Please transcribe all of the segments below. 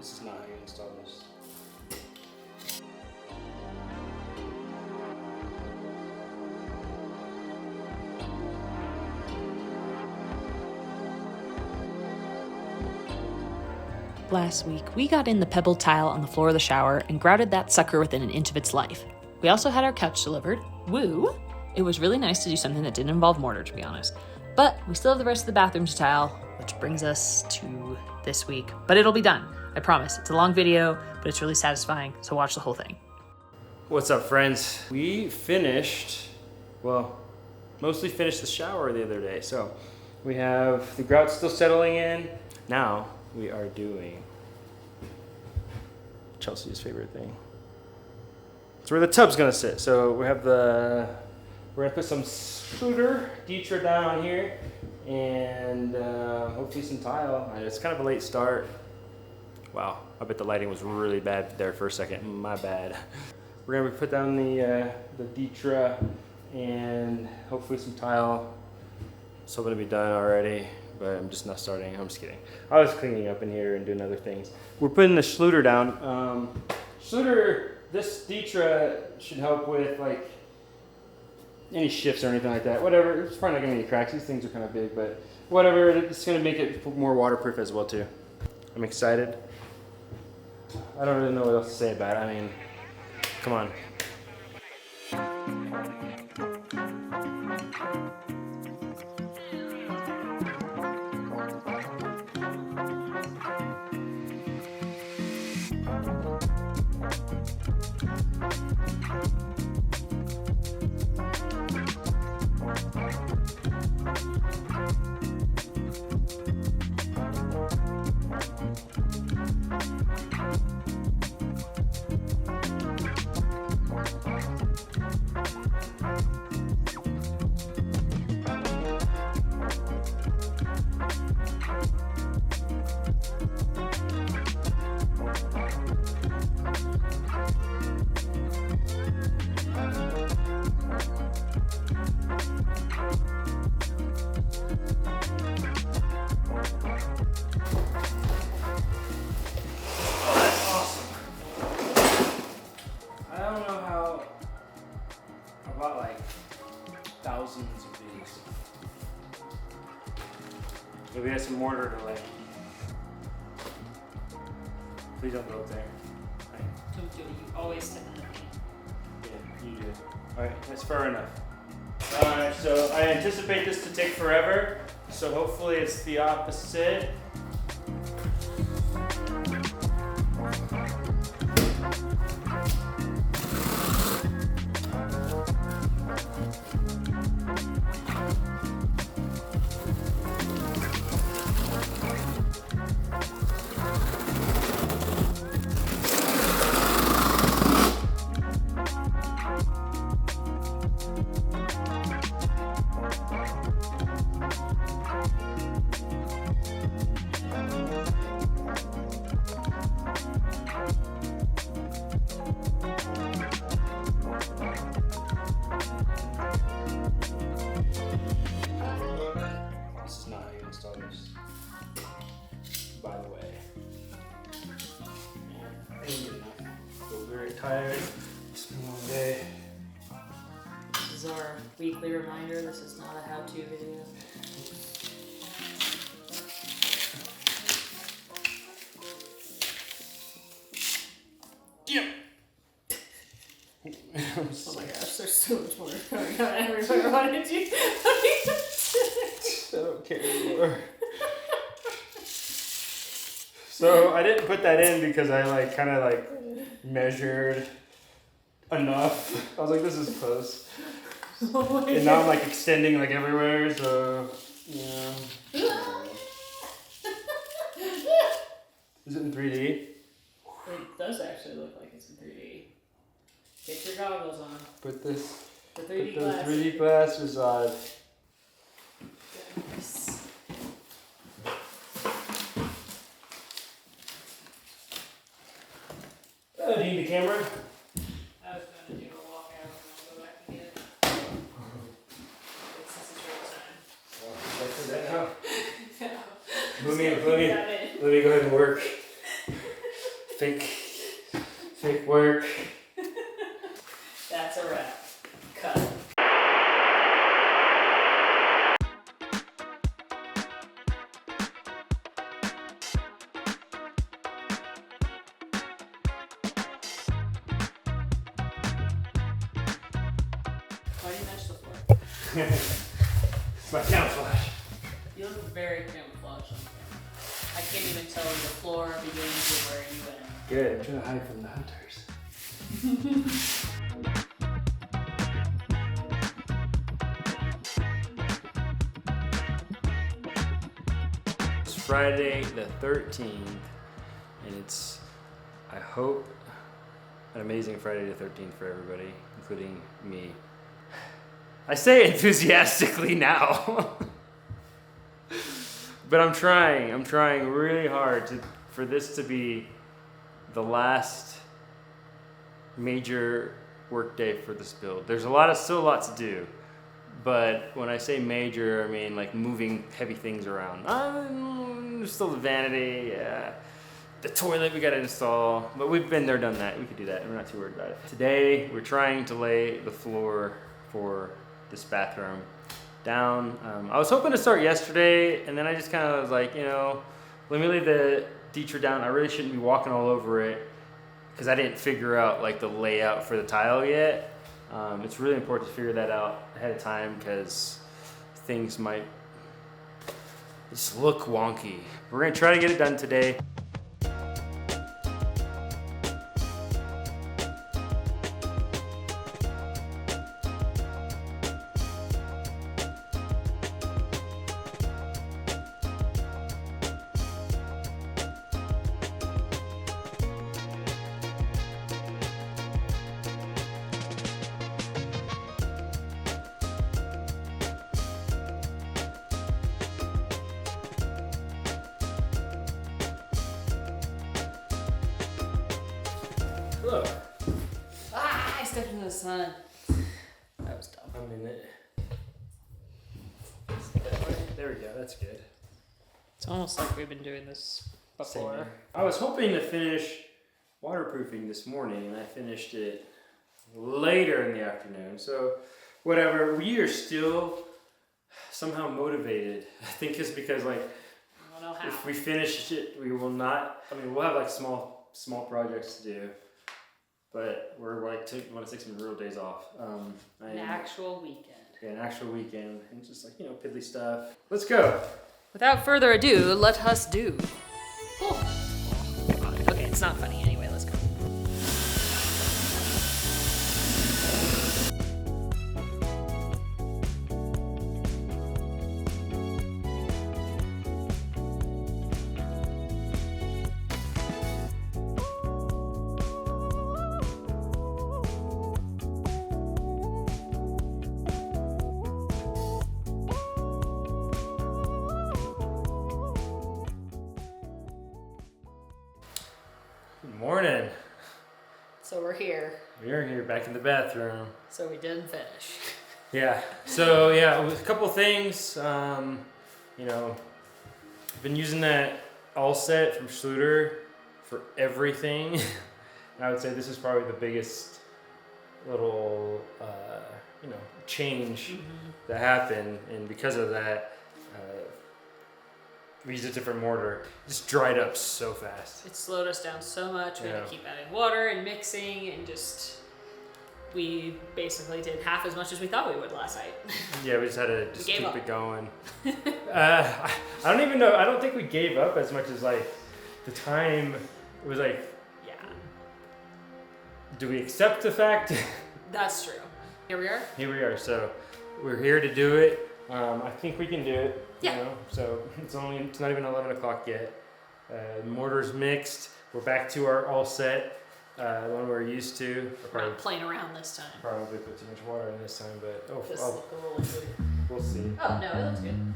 This is not how you install this. Last week, we got in the pebbled tile on the floor of the shower and grouted that sucker within an inch of its life. We also had our couch delivered. Woo! It was really nice to do something that didn't involve mortar, to be honest. But we still have the rest of the bathroom to tile, which brings us to this week. But it'll be done, I promise. It's a long video, but it's really satisfying, so watch the whole thing. What's up, friends? We finished, well, mostly finished the shower the other day. So we have the grout still settling in. Now we are doing Chelsea's favorite thing. It's where the tub's gonna sit. So we have we're gonna put some scooter Dietra down on here and hopefully some tile. It's kind of a late start. Wow, I bet the lighting was really bad there for a second. My bad. We're gonna put down the Dietra and hopefully some tile. It's hoping to be done already, but I'm just not starting. I'm just kidding. I was cleaning up in here and doing other things. We're putting the Schluter down. Schluter, this Dietra should help with like any shifts or anything like that. Whatever, it's probably not gonna be any cracks. These things are kind of big, but whatever. It's gonna make it more waterproof as well too. I'm excited. I don't really know what else to say about it. I mean, come on. About like thousands of these. Maybe we have some mortar to lay. Please don't go up there. Right. Don't do it, you always step in the paint. Yeah, you do. Alright, that's fair enough. Alright, so I anticipate this to take forever, so hopefully it's the opposite. By the way, I didn't get enough. I feel very tired. It's been a long day. This is our weekly reminder, this is not a how-to video. Yep. Oh my gosh, there's so much more coming out everywhere. Why did you? I don't care anymore. So I didn't put that in because I like kind of like measured enough. I was like, this is close. Oh and now I'm like extending like everywhere, so yeah. Is it in 3D? It does actually look like it's in 3D. Get your goggles on. Put this. The 3D put glasses. 3D glasses on. Goodness. Do you need the camera? I was gonna do a walkout and I'll go back and get it. Since it's real time. Let me go ahead and work. fake work. That's a wrap. Cut. Why do you match the floor? It's my camouflage. You look very camouflaged on camera. I can't even tell the floor begins to where you end. Good. I'm trying to hide from the hunters. It's Friday the 13th, and it's, I hope, an amazing Friday the 13th for everybody, including me. I say it enthusiastically now. But I'm trying really hard for this to be the last major work day for this build. There's still a lot to do, but when I say major, I mean like moving heavy things around. There's still the vanity, the toilet we gotta install, but we've been there, done that. We could do that. We're not too worried about it. Today, we're trying to lay the floor for this bathroom down. I was hoping to start yesterday, and then I just kind of was like, let me lay the Dietrich down. I really shouldn't be walking all over it because I didn't figure out like the layout for the tile yet. It's really important to figure that out ahead of time because things might just look wonky. We're gonna try to get it done today. Look. I stepped into the sun. That was dumb. A minute. There we go, that's good. It's almost like we've been doing this before. Same. I was hoping to finish waterproofing this morning, and I finished it later in the afternoon. So, whatever. We are still somehow motivated. I think it's because, like, I don't know how. if we finish it, we will not. I mean, we'll have like small projects to do, but we're like want to take some real days off. An actual weekend. Yeah, an actual weekend, and just like piddly stuff. Let's go. Without further ado, let us do. Oh. Okay, it's not funny anyway. Let's go. Good morning. So we're here. We're here back in the bathroom. So we didn't finish. Yeah. So yeah, with a couple things. I've been using that all set from Schluter for everything. And I would say this is probably the biggest little change that happened, and because of that, we used a different mortar. It just dried up so fast. It slowed us down so much. We had Yeah. to keep adding water and mixing, and we basically did half as much as we thought we would last night. Yeah, we just had to just gave keep up. it going. I don't even know. I don't think we gave up as much as like the time. It was like, Yeah, do we accept the fact? that's true. Here we are. Here we are. So we're here to do it. I think we can do it. Yeah. So it's not even 11 o'clock yet. Mortar's mixed. We're back to our all set. The one we're used to. We're not playing around this time. Probably put too much water in this time, but This look a little liquid. we'll see. Oh no, it looks good.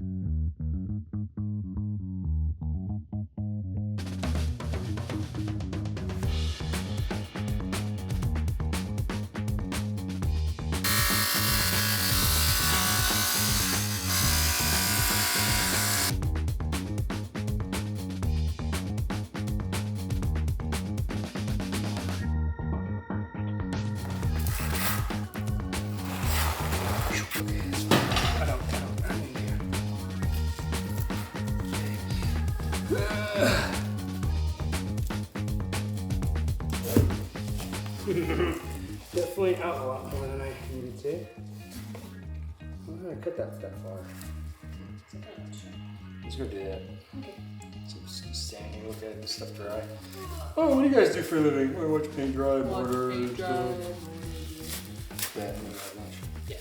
Definitely out a lot more than I needed to. I'm gonna cut that far. Let's go do that. Okay. Some sanding, look at this stuff dry. Oh, what do you guys do for a living? I watch paint dry, mortar, and stuff. Yeah, I'm gonna have lunch. Yeah.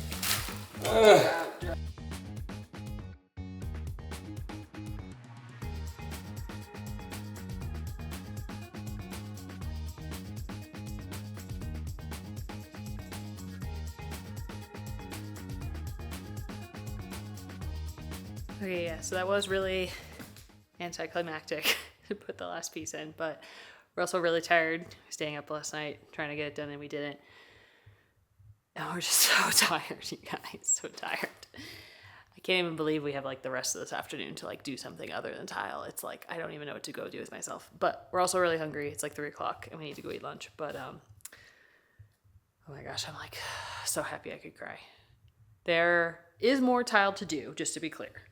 Okay, yeah, so that was really anticlimactic to put the last piece in, but we're also really tired staying up last night trying to get it done, and we didn't. And we're just so tired, you guys, so tired. I can't even believe we have like the rest of this afternoon to like do something other than tile. It's like I don't even know what to go do with myself. But we're also really hungry. It's like 3 o'clock and we need to go eat lunch. But oh my gosh, I'm like so happy I could cry. There is more tile to do, just to be clear.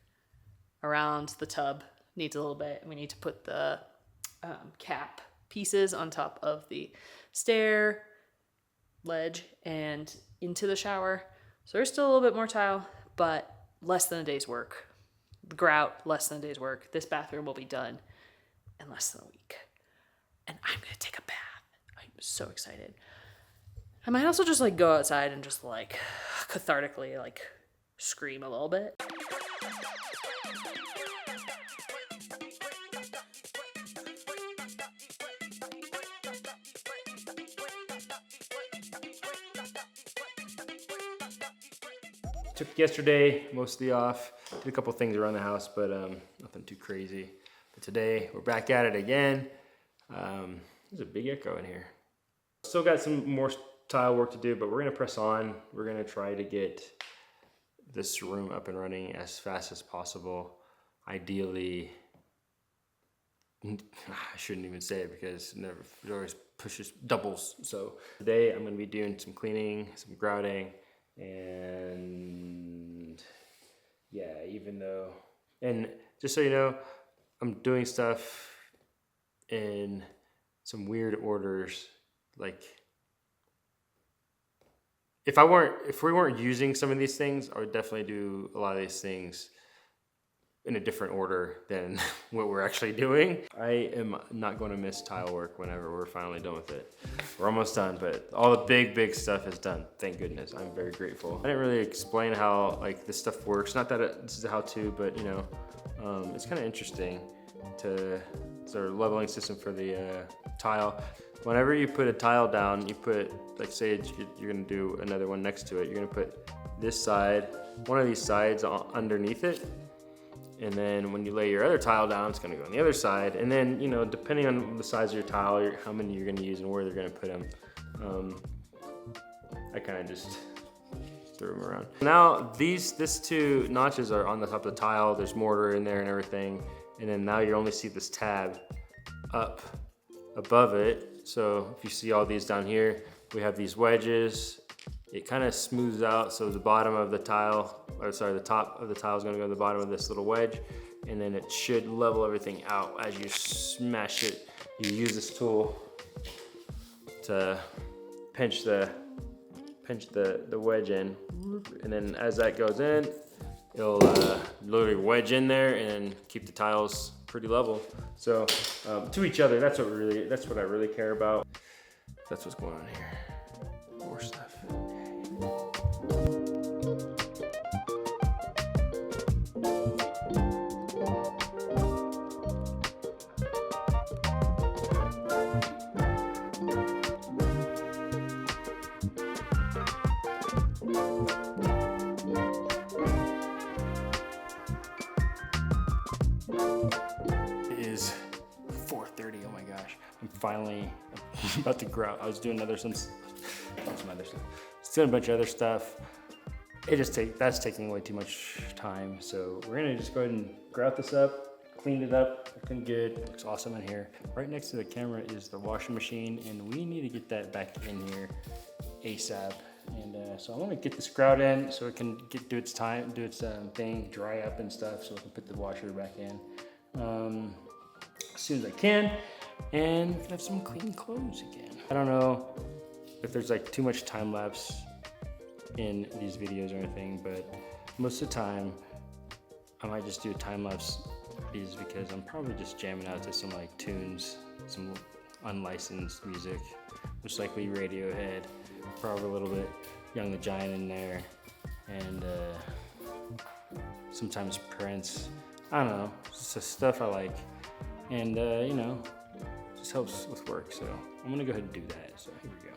Around the tub needs a little bit. We need to put the cap pieces on top of the stair ledge and into the shower. So there's still a little bit more tile, but less than a day's work. The grout, less than a day's work. This bathroom will be done in less than a week. And I'm gonna take a bath. I'm so excited. I might also just like go outside and just like cathartically like scream a little bit. Took yesterday mostly off, did a couple things around the house, but nothing too crazy. But today we're back at it again. There's a big echo in here. Still got some more tile work to do, but we're gonna press on. We're gonna try to get this room up and running as fast as possible. Ideally, I shouldn't even say it because it always pushes doubles. So today I'm gonna be doing some cleaning, some grouting, and yeah, and just so you know, I'm doing stuff in some weird orders. Like if we weren't using some of these things, I would definitely do a lot of these things in a different order than what we're actually doing. I am not going to miss tile work whenever we're finally done with it. We're almost done, but all the big stuff is done. Thank goodness. I'm very grateful. I didn't really explain how like this stuff works. Not that this is a how-to, but you know, it's kind of interesting to sort of leveling system for the tile. Whenever you put a tile down, you put, like say you're gonna do another one next to it, you're gonna put this side, one of these sides underneath it. And then when you lay your other tile down, it's gonna go on the other side. And then, you know, depending on the size of your tile, how many you're gonna use and where they're gonna put them, I kind of just threw them around. Now these 2 notches are on the top of the tile. There's mortar in there and everything. And then now you only see this tab up above it. So if you see all these down here, we have these wedges. It kind of smooths out, so the bottom of the tile, or sorry, the top of the tile is gonna go to the bottom of this little wedge, and then it should level everything out as you smash it. You use this tool to pinch the wedge in, and then as that goes in, it'll literally wedge in there and keep the tiles pretty level. So to each other, that's what I really care about. That's what's going on here. More stuff. It is 4:30. Oh my gosh! I'm finally about to grout. I was doing some other stuff. Just doing a bunch of other stuff. That's taking way too much time. So we're gonna just go ahead and grout this up, cleaned it up, looking good. Looks awesome in here. Right next to the camera is the washing machine, and we need to get that back in here ASAP. And so I'm gonna get this grout in so it can do its thing, dry up and stuff, so we can put the washer back in. as soon as I can, and we can have some clean clothes again. I don't know if there's like too much time lapse in these videos or anything, but most of the time I might just do a time lapse because I'm probably just jamming out to some like tunes, some unlicensed music, most likely Radiohead, probably a little bit Young the Giant in there, and sometimes Prince. I don't know, it's just stuff I like, and you know, just helps with work. So I'm gonna go ahead and do that. So here we go.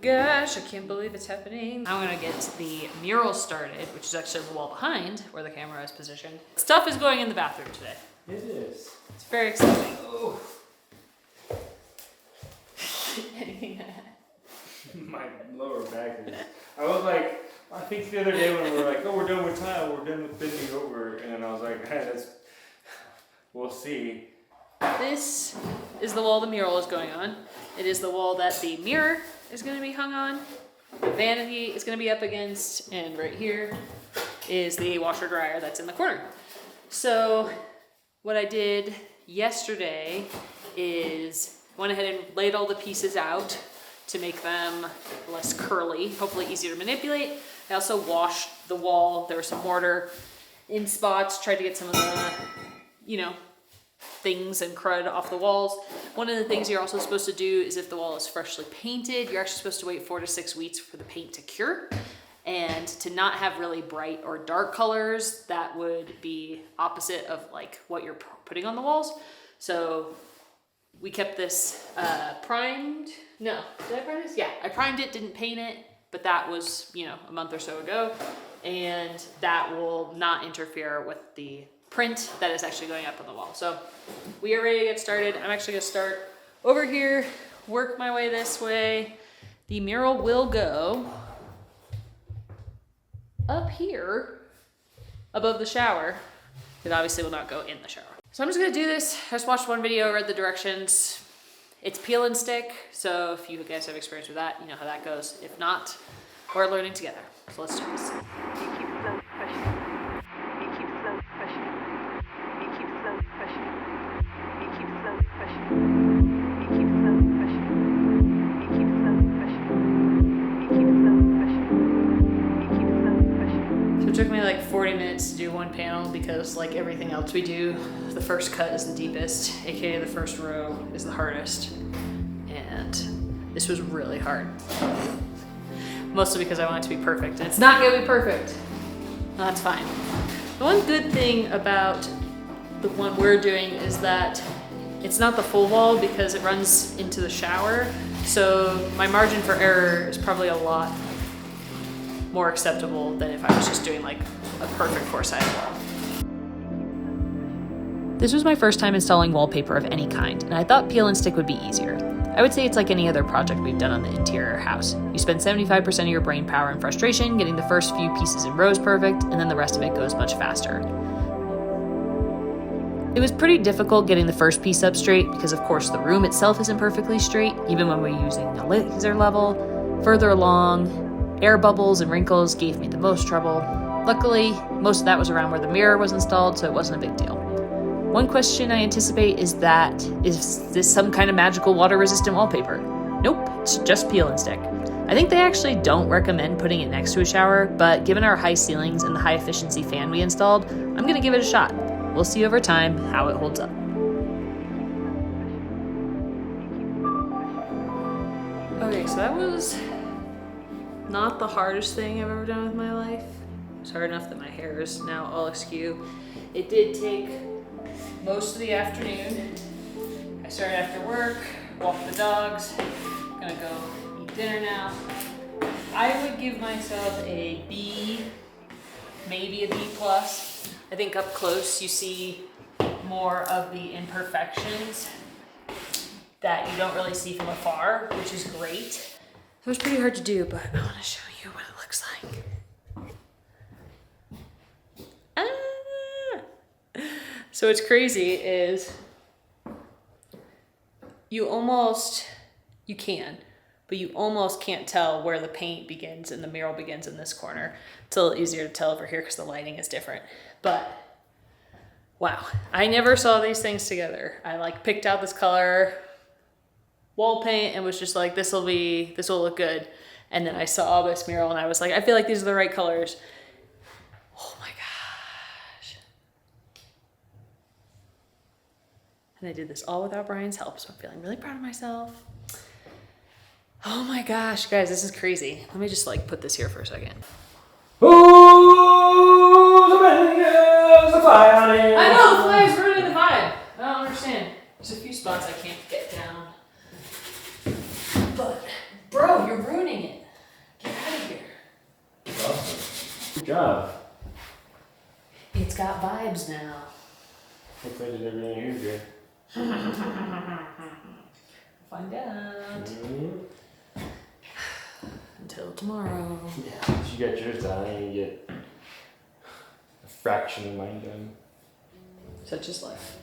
Gosh, I can't believe it's happening. I'm gonna get the mural started, which is actually the wall behind where the camera is positioned. Stuff is going in the bathroom today. It is. It's very exciting. Oh. Anything My lower back is. I was like, I think the other day when we were like, oh, we're done with tile, we're done with bending over, and then I was like, hey, we'll see. This is the wall the mural is going on. It is the wall that the mirror is going to be hung on. The vanity is going to be up against, and right here is the washer dryer that's in the corner. So what I did yesterday is went ahead and laid all the pieces out to make them less curly, hopefully easier to manipulate. I also washed the wall. There was some mortar in spots, tried to get some of the, you know, things and crud off the walls. One of the things you're also supposed to do is if the wall is freshly painted, you're actually supposed to wait 4 to 6 weeks for the paint to cure, and to not have really bright or dark colors that would be opposite of like what you're putting on the walls. So we kept this primed. No, did I prime this? Yeah, I primed it, didn't paint it, but that was, you know, a month or so ago, and that will not interfere with the print that is actually going up on the wall. So we are ready to get started. I'm actually gonna start over here, work my way this way. The mural will go up here above the shower. It obviously will not go in the shower. So I'm just gonna do this. I just watched one video, read the directions. It's peel and stick, so if you guys have experience with that, you know how that goes. If not, we're learning together. So let's do this. It took me like 40 minutes to do one panel because like everything else we do, the first cut is the deepest, aka the first row is the hardest. And this was really hard. Mostly because I want it to be perfect, and it's not gonna be perfect. No, that's fine. The one good thing about the one we're doing is that it's not the full wall because it runs into the shower. So my margin for error is probably a lot more acceptable than if I was just doing like a perfect 4-sided wall. This was my first time installing wallpaper of any kind, and I thought peel and stick would be easier. I would say it's like any other project we've done on the interior house. You spend 75% of your brain power and frustration getting the first few pieces in rows perfect, and then the rest of it goes much faster. It was pretty difficult getting the first piece up straight because of course the room itself isn't perfectly straight, even when we're using a laser level. Further along, air bubbles and wrinkles gave me the most trouble. Luckily, most of that was around where the mirror was installed, so it wasn't a big deal. One question I anticipate is this some kind of magical water-resistant wallpaper? Nope, it's just peel and stick. I think they actually don't recommend putting it next to a shower, but given our high ceilings and the high-efficiency fan we installed, I'm gonna give it a shot. We'll see over time how it holds up. Okay, so that was not the hardest thing I've ever done with my life. Sorry enough that my hair is now all askew. It did take most of the afternoon. I started after work, walked the dogs, gonna go eat dinner now. I would give myself a B, maybe a B plus. I think up close you see more of the imperfections that you don't really see from afar, which is great. It was pretty hard to do, but I want to show you what it looks like. So what's crazy is you can, but you almost can't tell where the paint begins and the mural begins in this corner. It's a little easier to tell over here because the lighting is different. But wow, I never saw these things together. I like picked out this color wall paint and was just like, this will look good. And then I saw this mural and I was like, I feel like these are the right colors. Oh my gosh. And I did this all without Brian's help, so I'm feeling really proud of myself. Oh my gosh, guys, this is crazy. Let me just like put this here for a second. Ooh, the fly on it. I know, the fly is ruining the vibe. I don't understand. There's a few spots I can't get down. But, bro, you're ruining it. Get out of here. Awesome. Good job. It's got vibes now. Hopefully I did everything you did. Find out. Mm-hmm. Until tomorrow. Yeah, once you get yours done, you get a fraction of mine done. Such is life.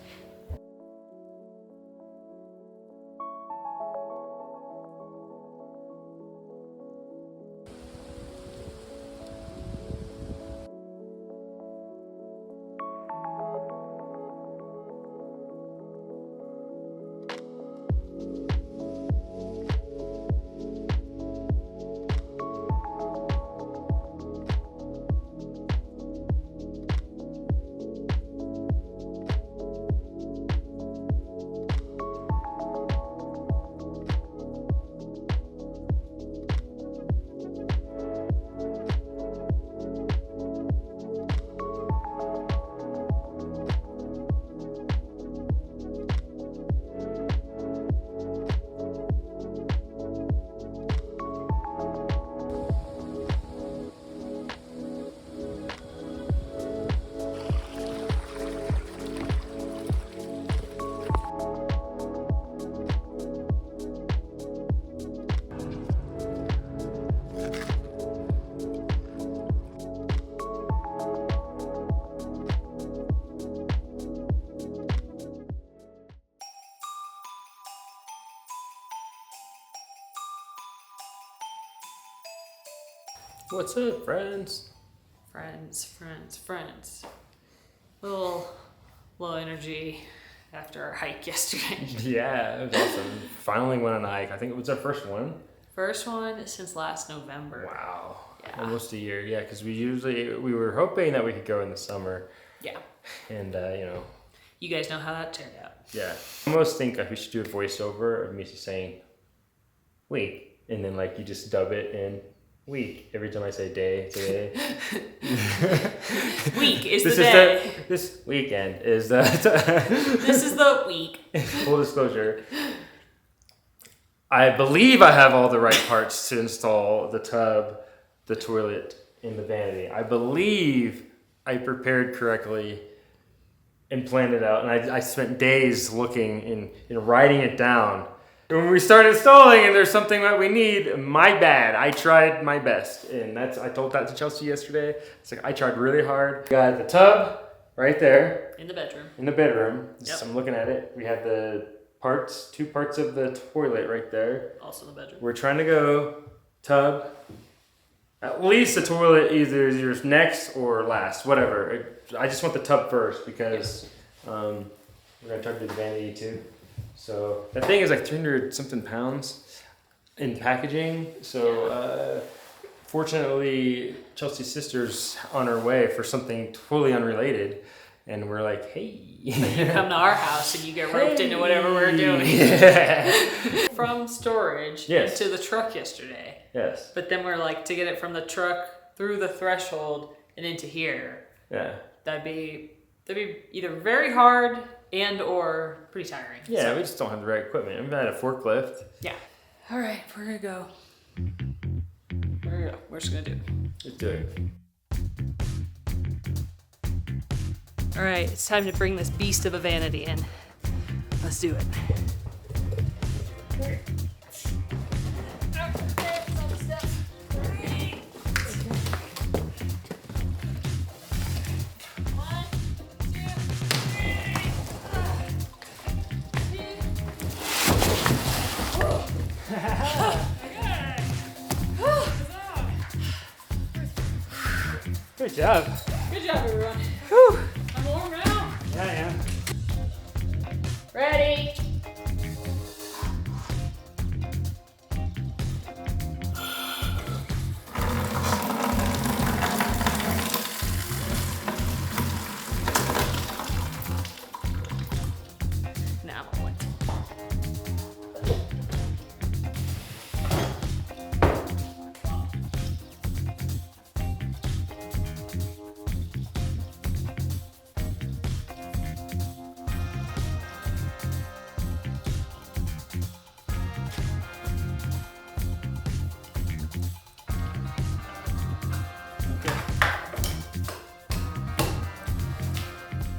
What's up, friends? Friends. Little low energy after our hike yesterday. Yeah, it was awesome. Finally went on a hike. I think it was our first one. First one since last November. Wow. Yeah. Almost a year. Yeah, because we were hoping that we could go in the summer. Yeah. And, You guys know how that turned out. Yeah. I almost think we should do a voiceover of me just saying, week. And then, you just dub it in week every time I say day, today. Week is the day. This weekend is the... This is the week. Full disclosure. I believe I have all the right parts to install the tub, the toilet, and the vanity. I believe I prepared correctly and planned it out. And I spent days looking and writing it down. And when we started installing and there's something that we need, my bad. I tried my best. And I told that to Chelsea yesterday. It's like, I tried really hard. Got the tub right there. In the bedroom. In the bedroom. Yep. So I'm looking at it. We have the two parts of the toilet right there. Also in the bedroom. We're trying to go tub. At least the toilet either is yours next or last, whatever. I just want the tub first because we're gonna try to do the vanity too. So that thing is 300 something pounds in packaging. So fortunately, Chelsea's sister's on her way for something totally unrelated. And we're like, hey. But you come to our house and you get roped into whatever we're doing. Yeah. From storage into the truck yesterday. Yes. But then we're like, to get it from the truck through the threshold and into here, Yeah. that'd be either very hard and or pretty tiring. Yeah, so. we just don't have the right equipment. We've had a forklift. Yeah. All right, we're gonna go. We're just gonna do it. Let's do it. All right, it's time to bring this beast of a vanity in. Let's do it. Okay. Good job. Good job, everyone. Whew. I'm warm now. Yeah, I am. Ready? Now I'm wet.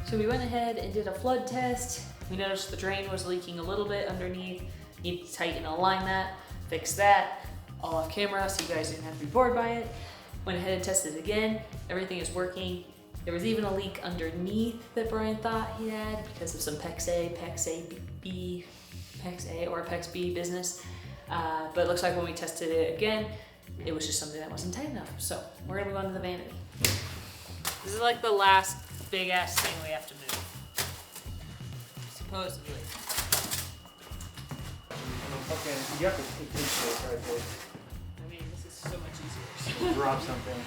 So we went ahead and did a flood test. We noticed the drain was leaking a little bit underneath. Need to tighten and align that, fix that, all off camera so you guys didn't have to be bored by it. Went ahead and tested it again. Everything is working. There was even a leak underneath that Brian thought he had because of some PEX A or PEX B business. But it looks like when we tested it again, it was just something that wasn't tight enough. So we're gonna move on to the vanity. This is like the last big ass thing we have to move. Supposedly. Okay, you got the pinch right there. I mean, this is so much easier. Drop something.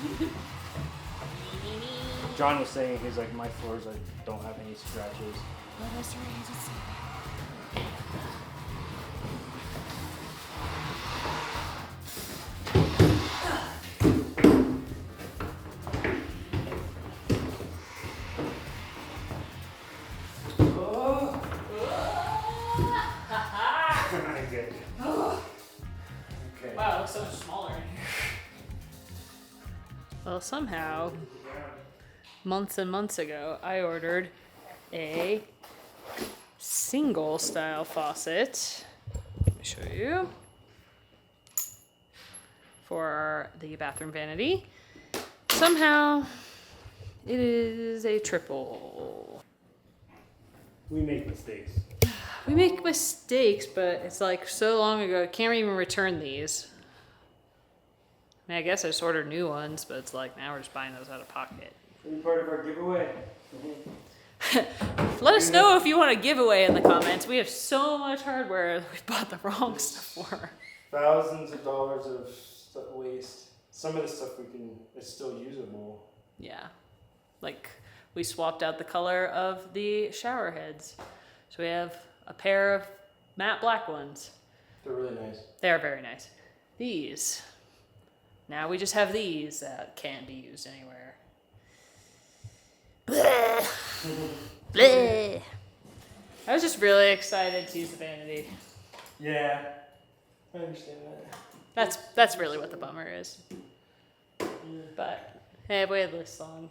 John was saying he's like, my floors like don't have any scratches. Oh, that's right. Good. Okay. Wow, it looks so much smaller in here. Well, somehow, months and months ago, I ordered a single style faucet. Let me show you. For the bathroom vanity. Somehow, it is a triple. We make mistakes. We make mistakes, but it's like so long ago, can't even return these. I mean, I guess I just ordered new ones, but it's like now we're just buying those out of pocket. Are you part of our giveaway? Let us know if you want a giveaway in the comments. We have so much hardware that we bought the wrong stuff for. Thousands of dollars of waste. Some of the stuff it's still usable. Yeah. Like, we swapped out the color of the shower heads. So we have a pair of matte black ones. They're really nice. They are very nice. These. Now we just have these that can be used anywhere. Bleh. Bleh. I was just really excited to use the vanity. Yeah, I understand that. That's really what the bummer is. But hey, we waited this long.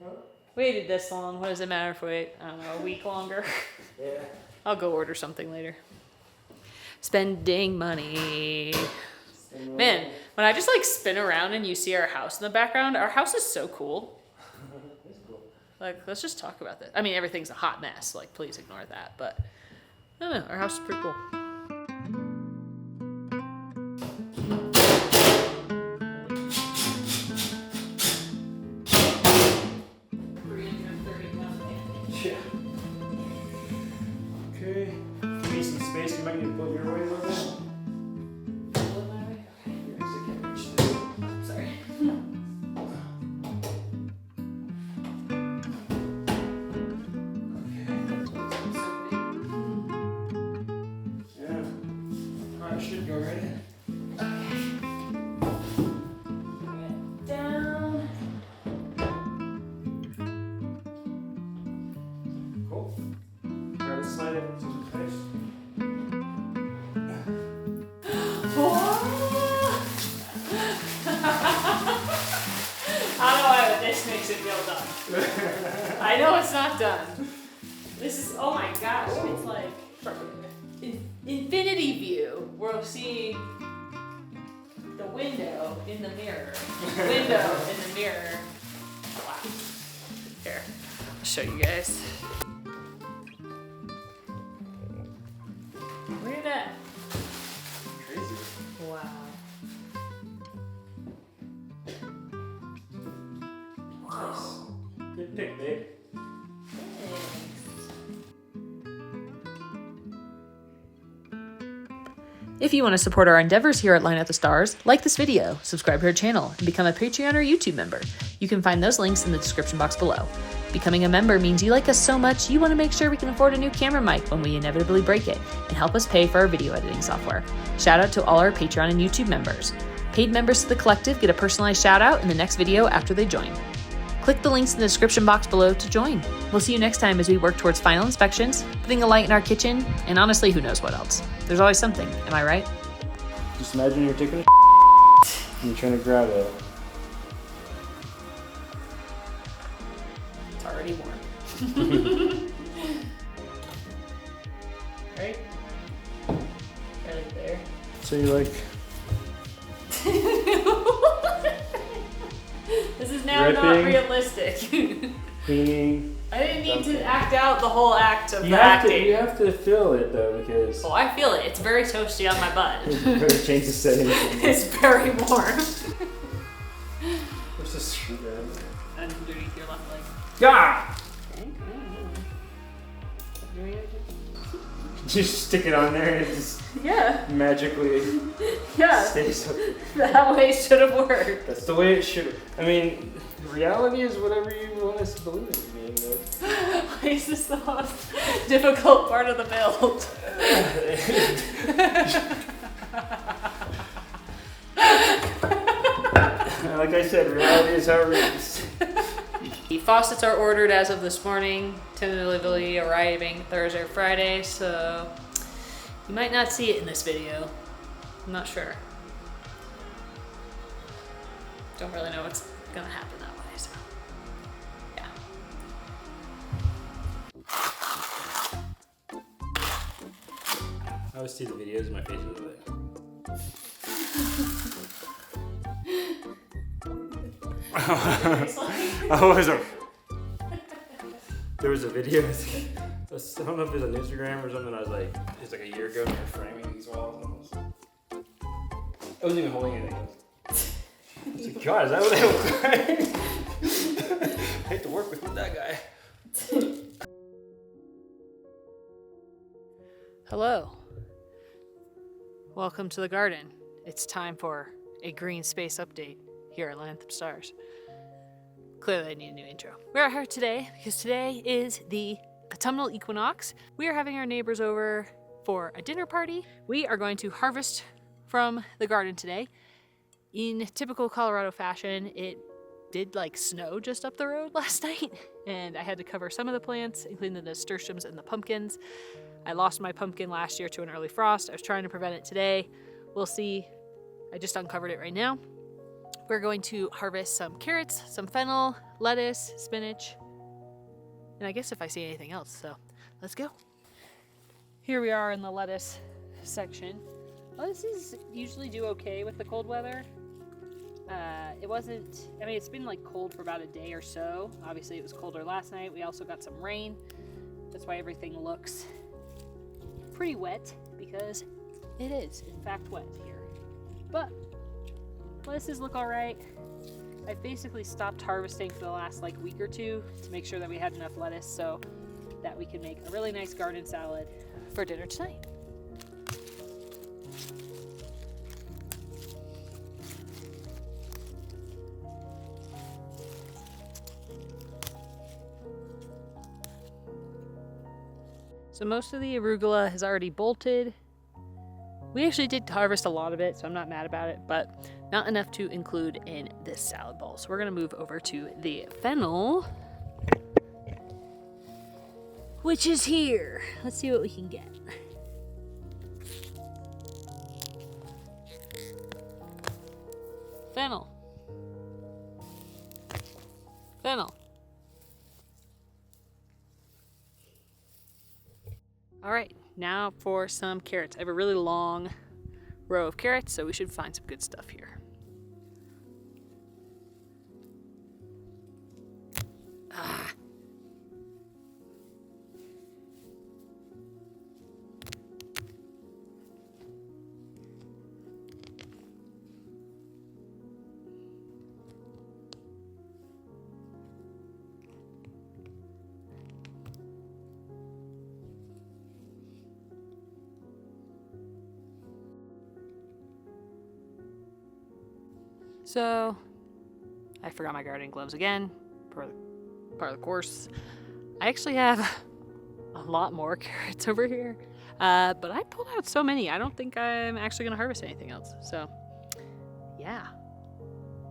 Huh? Waited this long. What does it matter if we wait, I don't know, a week longer? Yeah. I'll go order something later. Spending money. Man, when I just like spin around and you see our house in the background, our house is so cool. That's cool. Like, let's just talk about that. I mean, everything's a hot mess. Like, please ignore that. But I don't know. Our house is pretty cool. Yeah. Okay. Need some space. You might need to pull your way a little bit. Sorry. Yeah. Alright, should go right in. Down. Oh. Alright, let's slide it to the finish. I don't know why, but this makes it feel done. I know it's not done. This is, oh my gosh, it's like infinity view. We're seeing the window in the mirror. Window in the mirror. Wow. Here, I'll show you guys. Look at that. Crazy. Wow. Nice. Good pick, babe. If you want to support our endeavors here at Line Up the Stars, like this video, subscribe to our channel, and become a Patreon or YouTube member. You can find those links in the description box below. Becoming a member means you like us so much, you want to make sure we can afford a new camera mic when we inevitably break it, and help us pay for our video editing software. Shout out to all our Patreon and YouTube members. Paid members to the collective get a personalized shout out in the next video after they join. Click the links in the description box below to join. We'll see you next time as we work towards final inspections, putting a light in our kitchen, and honestly, who knows what else. There's always something, am I right? Just imagine you're taking a and you're trying to grab it. It's already warm. Right? Right there. So you like This is now not Dripping. realistic. cleaning? I didn't need to act out the whole act of You the have acting. to. You have to feel it though, because Oh, I feel it. It's very toasty on my butt. you better change the settings. It's very warm. Where's the screwdriver? Underneath your left leg. Yeah. You just stick it on there and it just Yeah. magically Yeah. stays up. That way it should have worked. That's the way it should. I mean, reality is whatever you want us to believe it being. Why is this the most difficult part of the build? Like I said, reality is how it is. The faucets are ordered as of this morning, tentatively arriving Thursday or Friday, so you might not see it in this video. I'm not sure. Don't really know what's gonna happen that way, so yeah. I always see the videos and my face is like. I was there was a video, I don't know if it was on Instagram or something, I was like, it's like a year ago and they were framing these walls. And I wasn't even holding anything. I was like, God, is that what they look like? I hate to work with that guy. Hello. Welcome to the garden. It's time for a green space update here at Line Up the Stars. Clearly I need a new intro. We are here today because today is the autumnal equinox. We are having our neighbors over for a dinner party. We are going to harvest from the garden today. In typical Colorado fashion, it did like snow just up the road last night, and I had to cover some of the plants, including the nasturtiums and the pumpkins. I lost my pumpkin last year to an early frost. I was trying to prevent it today. We'll see. I just uncovered it right now. We're going to harvest some carrots, some fennel, lettuce, spinach, and I guess if I see anything else, so let's go. Here we are in the lettuce section. Lettuces usually do okay with the cold weather. It wasn't, I mean, it's been like cold for about a day or so. Obviously it was colder last night. We also got some rain. That's why everything looks pretty wet, because it is in fact wet here. But lettuces look all right. I've basically stopped harvesting for the last like week or two to make sure that we had enough lettuce so that we can make a really nice garden salad for dinner tonight. So most of the arugula has already bolted. We actually did harvest a lot of it, so I'm not mad about it, but not enough to include in this salad bowl. So we're gonna move over to the fennel. which is here. Let's see what we can get. Fennel. Fennel. All right, now for some carrots. I have a really long row of carrots, so we should find some good stuff here. Ah. So, I forgot my gardening gloves again, part of the course. I actually have a lot more carrots over here, but I pulled out so many, I don't think I'm actually going to harvest anything else. So, yeah.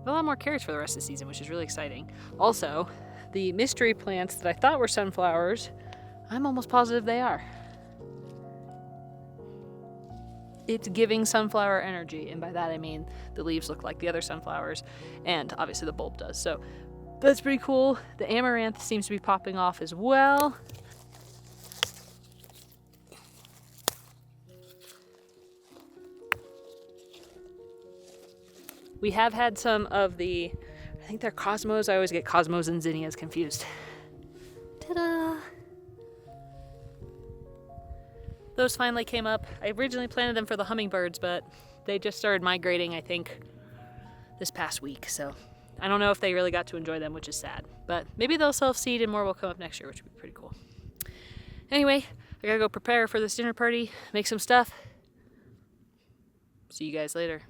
A lot more carrots for the rest of the season, which is really exciting. Also, the mystery plants that I thought were sunflowers, I'm almost positive they are. It's giving sunflower energy, and by that I mean the leaves look like the other sunflowers, and obviously the bulb does. So that's pretty cool. The amaranth seems to be popping off as well. We have had some of the, I think they're cosmos. I always get cosmos and zinnias confused. Ta-da! Those finally came up. I originally planted them for the hummingbirds, but they just started migrating, I think, this past week. So I don't know if they really got to enjoy them, which is sad. But maybe they'll self-seed and more will come up next year, which would be pretty cool. Anyway, I gotta go prepare for this dinner party, make some stuff. See you guys later.